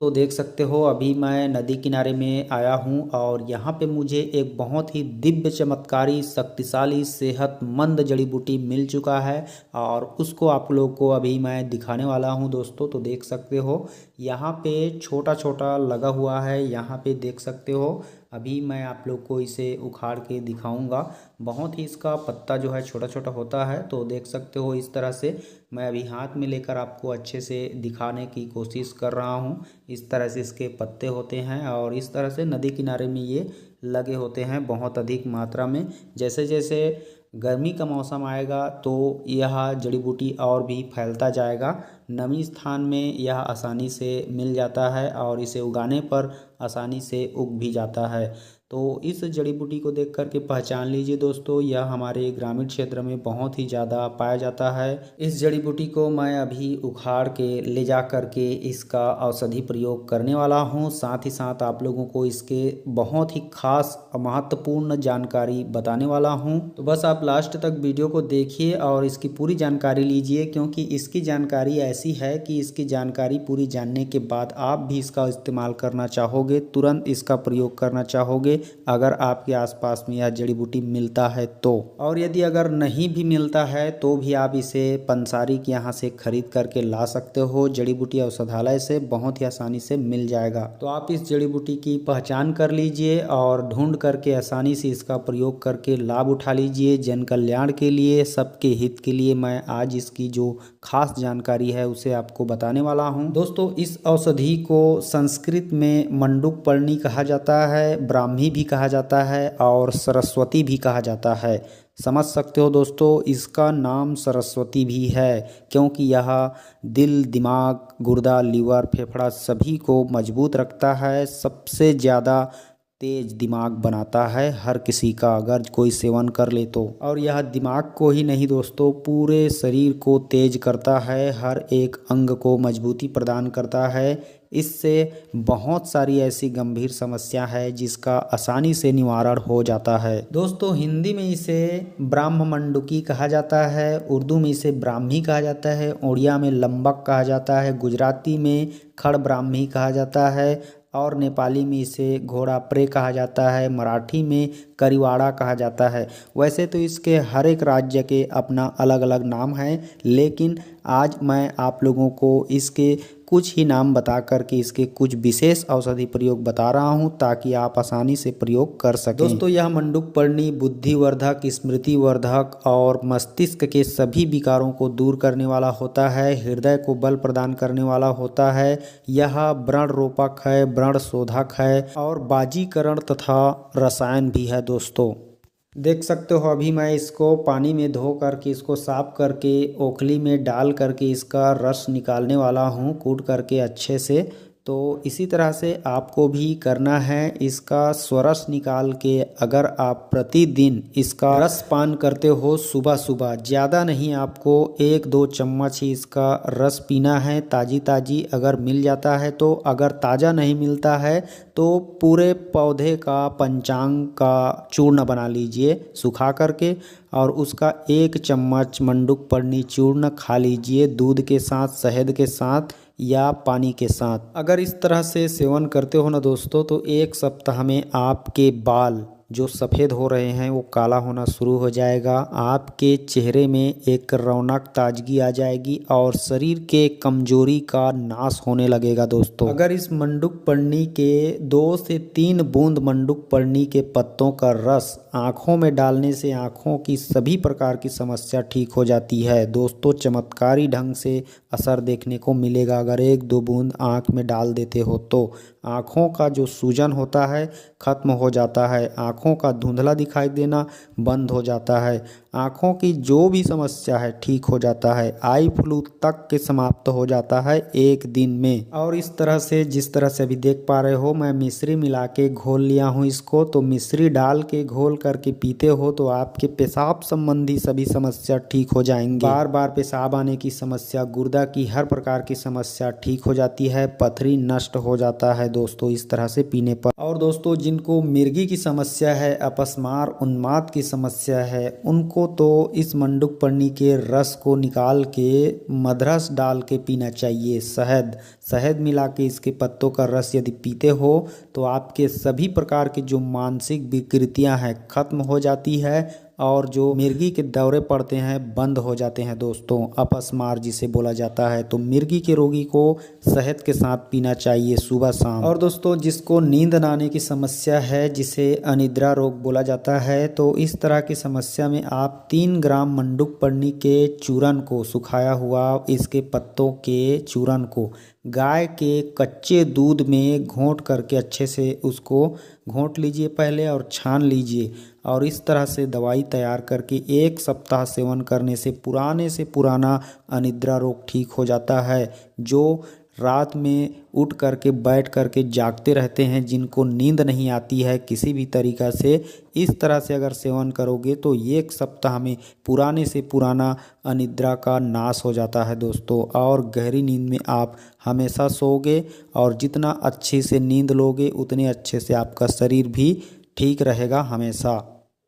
तो देख सकते हो अभी मैं नदी किनारे में आया हूँ और यहाँ पे मुझे एक बहुत ही दिव्य चमत्कारी शक्तिशाली सेहतमंद जड़ी बूटी मिल चुका है और उसको आप लोग को अभी मैं दिखाने वाला हूँ दोस्तों। तो देख सकते हो यहाँ पे छोटा छोटा लगा हुआ है, यहाँ पे देख सकते हो। अभी मैं आप लोग को इसे उखाड़ के दिखाऊंगा। बहुत ही इसका पत्ता जो है छोटा छोटा होता है। तो देख सकते हो इस तरह से मैं अभी हाथ में लेकर आपको अच्छे से दिखाने की कोशिश कर रहा हूँ। इस तरह से इसके पत्ते होते हैं और इस तरह से नदी किनारे में ये लगे होते हैं बहुत अधिक मात्रा में। जैसे जैसे गर्मी का मौसम आएगा तो यह जड़ी बूटी और भी फैलता जाएगा। नमी स्थान में यह आसानी से मिल जाता है और इसे उगाने पर आसानी से उग भी जाता है। तो इस जड़ी बूटी को देख कर के पहचान लीजिए दोस्तों, यह हमारे ग्रामीण क्षेत्र में बहुत ही ज़्यादा पाया जाता है। इस जड़ी बूटी को मैं अभी उखाड़ के ले जा कर के इसका औषधि प्रयोग करने वाला हूँ। साथ ही साथ आप लोगों को इसके बहुत ही खास महत्वपूर्ण जानकारी बताने वाला हूँ। तो बस आप लास्ट तक वीडियो को देखिए और इसकी पूरी जानकारी लीजिए, क्योंकि इसकी जानकारी ऐसी है कि इसकी जानकारी पूरी जानने के बाद आप भी इसका इस्तेमाल करना चाहोगे, तुरंत इसका प्रयोग करना चाहोगे अगर आपके आसपास में यह जड़ी बूटी मिलता है तो। और यदि अगर नहीं भी मिलता है तो भी आप इसे पंसारी के यहाँ से खरीद करके ला सकते हो। जड़ी बूटी औषधालय से बहुत ही आसानी से मिल जाएगा। तो आप इस जड़ी बूटी की पहचान कर लीजिए और ढूंढ करके आसानी से इसका प्रयोग करके लाभ उठा लीजिए। जन कल्याण के लिए, सबके हित के लिए मैं आज इसकी जो खास जानकारी है उसे आपको बताने वाला हूँ। दोस्तों इस औषधि को संस्कृत में मंडूक पर्णी कहा जाता है, ब्राह्मी भी कहा जाता है और सरस्वती भी कहा जाता है। समझ सकते हो दोस्तों, इसका नाम सरस्वती भी है क्योंकि यह दिल, दिमाग, गुर्दा, लीवर, फेफड़ा सभी को मजबूत रखता है। सबसे ज़्यादा तेज दिमाग बनाता है हर किसी का अगर कोई सेवन कर ले तो। और यह दिमाग को ही नहीं दोस्तों, पूरे शरीर को तेज करता है, हर एक अंग को मजबूती प्रदान करता है। इससे बहुत सारी ऐसी गंभीर समस्या है जिसका आसानी से निवारण हो जाता है। दोस्तों हिंदी में इसे ब्राह्ममंडुकी कहा जाता है, उर्दू में इसे ब्राह्मी कहा जाता है, उड़िया में लंबक कहा जाता है, गुजराती में खड़ ब्राह्मी कहा जाता है और नेपाली में इसे घोड़ा प्रे कहा जाता है, मराठी में करिवाड़ा कहा जाता है। वैसे तो इसके हर एक राज्य के अपना अलग अलग नाम हैं, लेकिन आज मैं आप लोगों को इसके कुछ ही नाम बता करके इसके कुछ विशेष औषधि प्रयोग बता रहा हूं ताकि आप आसानी से प्रयोग कर सकें। दोस्तों यह मंडूक पर्णी बुद्धिवर्धक, स्मृतिवर्धक और मस्तिष्क के सभी विकारों को दूर करने वाला होता है, हृदय को बल प्रदान करने वाला होता है। यह व्रण रोपक है, व्रण शोधक है और बाजीकरण तथा रसायन भी है दोस्तों। देख सकते हो अभी मैं इसको पानी में धो करके इसको साफ करके ओखली में डाल करके इसका रस निकालने वाला हूँ, कूट करके अच्छे से। तो इसी तरह से आपको भी करना है। इसका स्वरस निकाल के अगर आप प्रतिदिन इसका रस पान करते हो सुबह सुबह, ज़्यादा नहीं, आपको 1-2 चम्मच ही इसका रस पीना है ताज़ी ताज़ी अगर मिल जाता है तो। अगर ताज़ा नहीं मिलता है तो पूरे पौधे का पंचांग का चूर्ण बना लीजिए सुखा करके और उसका 1 चम्मच मंडूक पर्णी चूर्ण खा लीजिए दूध के साथ, शहद के साथ या पानी के साथ। अगर इस तरह से सेवन करते हो ना दोस्तों तो 1 सप्ताह में आपके बाल जो सफ़ेद हो रहे हैं वो काला होना शुरू हो जाएगा। आपके चेहरे में एक रौनक, ताजगी आ जाएगी और शरीर के कमजोरी का नाश होने लगेगा दोस्तों। अगर इस मंडूक पर्णी के 2 से 3 बूंद मंडूक पर्णी के पत्तों का रस आँखों में डालने से आँखों की सभी प्रकार की समस्या ठीक हो जाती है दोस्तों। चमत्कारी ढंग से असर देखने को मिलेगा अगर 1-2 बूंद आँख में डाल देते हो तो। आँखों का जो सूजन होता है खत्म हो जाता है, आँखों का धुंधला दिखाई देना बंद हो जाता है, आँखों की जो भी समस्या है ठीक हो जाता है, आई फ्लू तक के समाप्त हो जाता है 1 दिन में। और इस तरह से जिस तरह से अभी देख पा रहे हो मैं मिश्री मिला के घोल लिया हूँ इसको। तो मिश्री डाल के घोल करके पीते हो तो आपके पेशाब संबंधी सभी समस्या ठीक हो जाएंगे। बार बार पेशाब आने की समस्या, गुर्दा की हर प्रकार की समस्या ठीक हो जाती है, पथरी नष्ट हो जाता है दोस्तों इस तरह से पीने पर। और दोस्तों जिनको मिर्गी की समस्या समस्या है, अपस्मार उन्माद की समस्या है, उनको तो इस मंडुकपर्णी के रस को निकाल के मदरस डाल के पीना चाहिए। शहद मिला के इसके पत्तों का रस यदि पीते हो तो आपके सभी प्रकार की जो मानसिक विकृतियां हैं खत्म हो जाती है और जो मिर्गी के दौरे पड़ते हैं बंद हो जाते हैं दोस्तों। अपस्मार जिसे बोला जाता है, तो मिर्गी के रोगी को शहद के साथ पीना चाहिए सुबह शाम। और दोस्तों जिसको नींद न आने की समस्या है, जिसे अनिद्रा रोग बोला जाता है, तो इस तरह की समस्या में आप 3 ग्राम मंडुकपर्णी के चूरन को, सुखाया हुआ इसके पत्तों के चूरन को गाय के कच्चे दूध में घोंट करके अच्छे से उसको घोंट लीजिए पहले और छान लीजिए। और इस तरह से दवाई तैयार करके 1 सप्ताह सेवन करने से पुराना अनिद्रा रोग ठीक हो जाता है। जो रात में उठ करके बैठ करके जागते रहते हैं, जिनको नींद नहीं आती है किसी भी तरीक़ा से, इस तरह से अगर सेवन करोगे तो 1 सप्ताह में पुराना अनिद्रा का नाश हो जाता है दोस्तों। और गहरी नींद में आप हमेशा सोओगे और जितना अच्छे से नींद लोगे उतने अच्छे से आपका शरीर भी ठीक रहेगा हमेशा।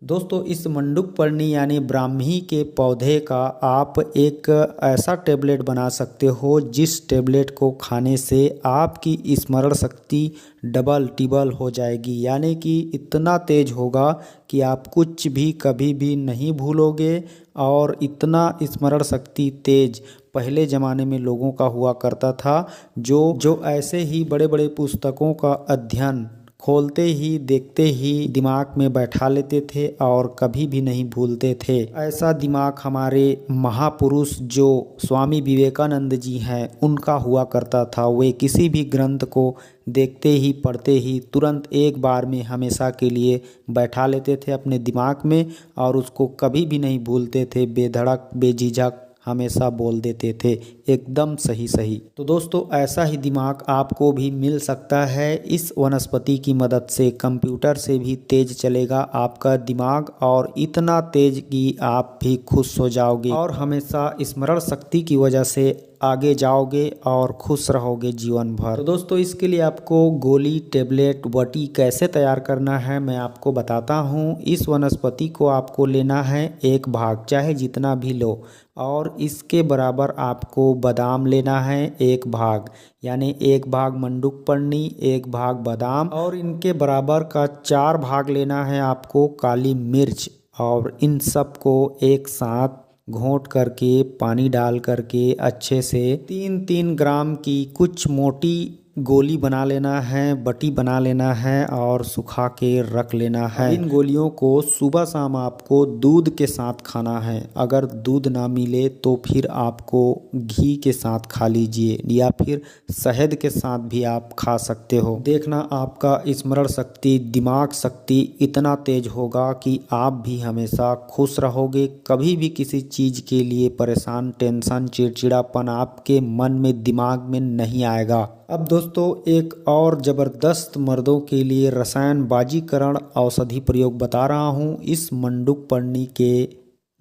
दोस्तों इस मंडुकपर्णी यानी ब्राह्मी के पौधे का आप एक ऐसा टेबलेट बना सकते हो जिस टेबलेट को खाने से आपकी स्मरण शक्ति डबल टिबल हो जाएगी, यानी कि इतना तेज होगा कि आप कुछ भी कभी भी नहीं भूलोगे। और इतना स्मरण शक्ति तेज पहले ज़माने में लोगों का हुआ करता था, जो ऐसे ही बड़े बड़े पुस्तकों का अध्ययन खोलते ही देखते ही दिमाग में बैठा लेते थे और कभी भी नहीं भूलते थे। ऐसा दिमाग हमारे महापुरुष जो स्वामी विवेकानंद जी हैं उनका हुआ करता था। वे किसी भी ग्रंथ को देखते ही पढ़ते ही तुरंत एक बार में हमेशा के लिए बैठा लेते थे अपने दिमाग में और उसको कभी भी नहीं भूलते थे। बेधड़क बेझिझक हमेशा बोल देते थे, एकदम सही। तो दोस्तों ऐसा ही दिमाग आपको भी मिल सकता है इस वनस्पति की मदद से। कंप्यूटर से भी तेज चलेगा आपका दिमाग और इतना तेज कि आप भी खुश हो जाओगे और हमेशा स्मरण शक्ति की वजह से आगे जाओगे और खुश रहोगे जीवन भर। तो दोस्तों इसके लिए आपको गोली, टेबलेट, वटी कैसे तैयार करना है मैं आपको बताता हूँ। इस वनस्पति को आपको लेना है 1 भाग, चाहे जितना भी लो, और इसके बराबर आपको बादाम लेना है 1 भाग, यानी 1 भाग मंडुकपर्णी, 1 भाग बादाम, और इनके बराबर का 4 भाग लेना है आपको काली मिर्च। और इन सब को एक साथ घोंट करके पानी डाल करके अच्छे से 3-3 ग्राम की कुछ मोटी गोली बना लेना है, बटी बना लेना है और सुखा के रख लेना है। इन गोलियों को सुबह शाम आपको दूध के साथ खाना है। अगर दूध ना मिले तो फिर आपको घी के साथ खा लीजिए या फिर शहद के साथ भी आप खा सकते हो। देखना आपका स्मरण शक्ति, दिमाग शक्ति इतना तेज होगा कि आप भी हमेशा खुश रहोगे। कभी भी किसी चीज़ के लिए परेशान, टेंशन, चिड़चिड़ापन आपके मन में, दिमाग में नहीं आएगा। अब दोस्तों एक और ज़बरदस्त मर्दों के लिए रसायन बाजीकरण औषधि प्रयोग बता रहा हूँ। इस मंडुकपर्णी के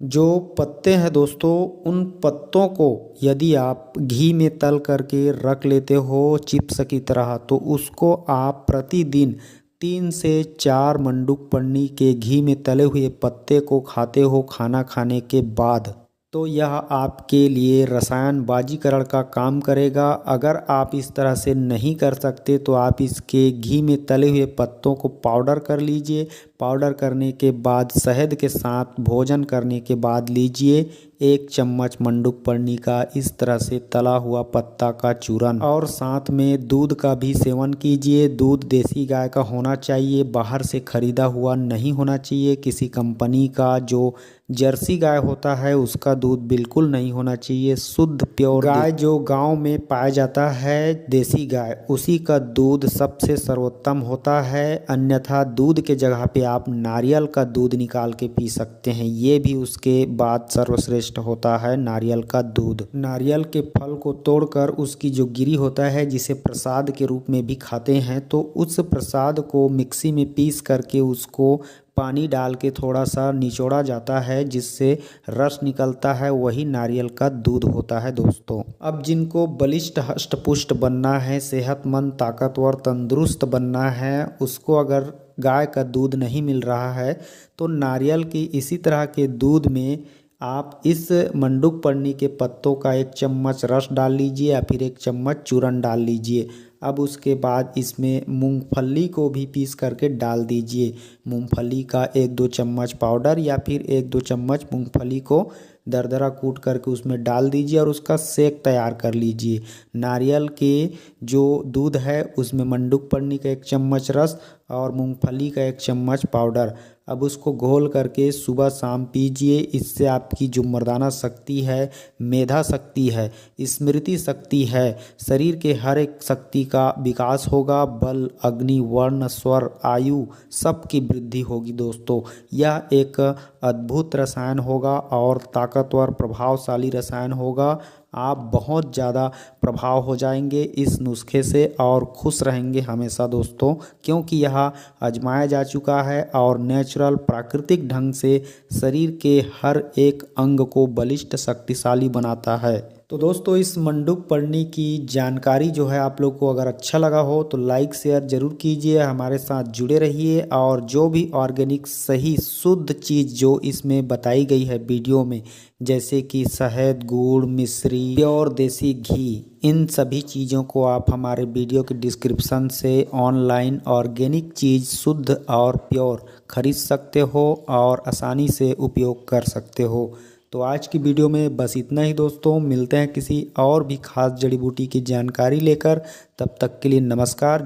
जो पत्ते हैं दोस्तों, उन पत्तों को यदि आप घी में तल करके रख लेते हो चिप्स की तरह, तो उसको आप प्रतिदिन 3 से 4 मंडुकपर्णी के घी में तले हुए पत्ते को खाते हो खाना खाने के बाद, तो यह आपके लिए रसायन बाजीकरण का काम करेगा। अगर आप इस तरह से नहीं कर सकते तो आप इसके घी में तले हुए पत्तों को पाउडर कर लीजिए। पाउडर करने के बाद शहद के साथ भोजन करने के बाद लीजिए 1 चम्मच मंडुकपर्णी का इस तरह से तला हुआ पत्ता का चूरन, और साथ में दूध का भी सेवन कीजिए। दूध देसी गाय का होना चाहिए, बाहर से खरीदा हुआ नहीं होना चाहिए। किसी कंपनी का जो जर्सी गाय होता है उसका दूध बिल्कुल नहीं होना चाहिए। शुद्ध प्योर गाय जो गांव में पाया जाता है, देसी गाय, उसी का दूध सबसे सर्वोत्तम होता है। अन्यथा दूध के जगह पे आप नारियल का दूध निकाल के पी सकते हैं, ये भी उसके बाद सर्वश्रेष्ठ होता है नारियल का दूध। नारियल के फल को तोड़कर उसकी जो गिरी होता है, जिसे प्रसाद के रूप में भी खाते हैं, तो उस प्रसाद को मिक्सी में पीस करके उसको पानी डाल के थोड़ा सा निचोड़ा जाता है, जिससे रस निकलता है, वही नारियल का दूध होता है दोस्तों। अब जिनको बलिष्ठ हष्ट पुष्ट बनना है, सेहतमंद ताकतवर तंदुरुस्त बनना है, उसको अगर गाय का दूध नहीं मिल रहा है तो नारियल की इसी तरह के दूध में आप इस मंडूकपर्णी के पत्तों का 1 चम्मच रस डाल लीजिए या फिर 1 चम्मच चूरन डाल लीजिए। अब उसके बाद इसमें मूंगफली को भी पीस करके डाल दीजिए। मूंगफली का 1-2 चम्मच पाउडर या फिर 1-2 चम्मच मूंगफली को दरदरा कूट करके उसमें डाल दीजिए और उसका शेक तैयार कर लीजिए। नारियल के जो दूध है उसमें मंडूकपर्णी का 1 चम्मच रस और मूंगफली का 1 चम्मच पाउडर, अब उसको घोल करके सुबह शाम पीजिए। इससे आपकी जो मर्दाना शक्ति है, मेधा शक्ति है, स्मृति शक्ति है, शरीर के हर एक शक्ति का विकास होगा। बल, अग्नि, वर्ण, स्वर, आयु सबकी वृद्धि होगी दोस्तों। यह एक अद्भुत रसायन होगा और ताकतवर प्रभावशाली रसायन होगा। आप बहुत ज़्यादा प्रभाव हो जाएंगे इस नुस्खे से और खुश रहेंगे हमेशा दोस्तों, क्योंकि यह आजमाया जा चुका है और नेचुरल प्राकृतिक ढंग से शरीर के हर एक अंग को बलिष्ठ शक्तिशाली बनाता है। तो दोस्तों इस मंडूकपर्णी की जानकारी जो है आप लोग को अगर अच्छा लगा हो तो लाइक शेयर ज़रूर कीजिए, हमारे साथ जुड़े रहिए और जो भी ऑर्गेनिक सही शुद्ध चीज़ जो इसमें बताई गई है वीडियो में, जैसे कि शहद, गुड़, मिश्री, प्योर देसी घी, इन सभी चीज़ों को आप हमारे वीडियो के डिस्क्रिप्शन से ऑनलाइन ऑर्गेनिक चीज़ शुद्ध और प्योर खरीद सकते हो और आसानी से उपयोग कर सकते हो। तो आज की वीडियो में बस इतना ही दोस्तों, मिलते हैं किसी और भी खास जड़ी बूटी की जानकारी लेकर। तब तक के लिए नमस्कार।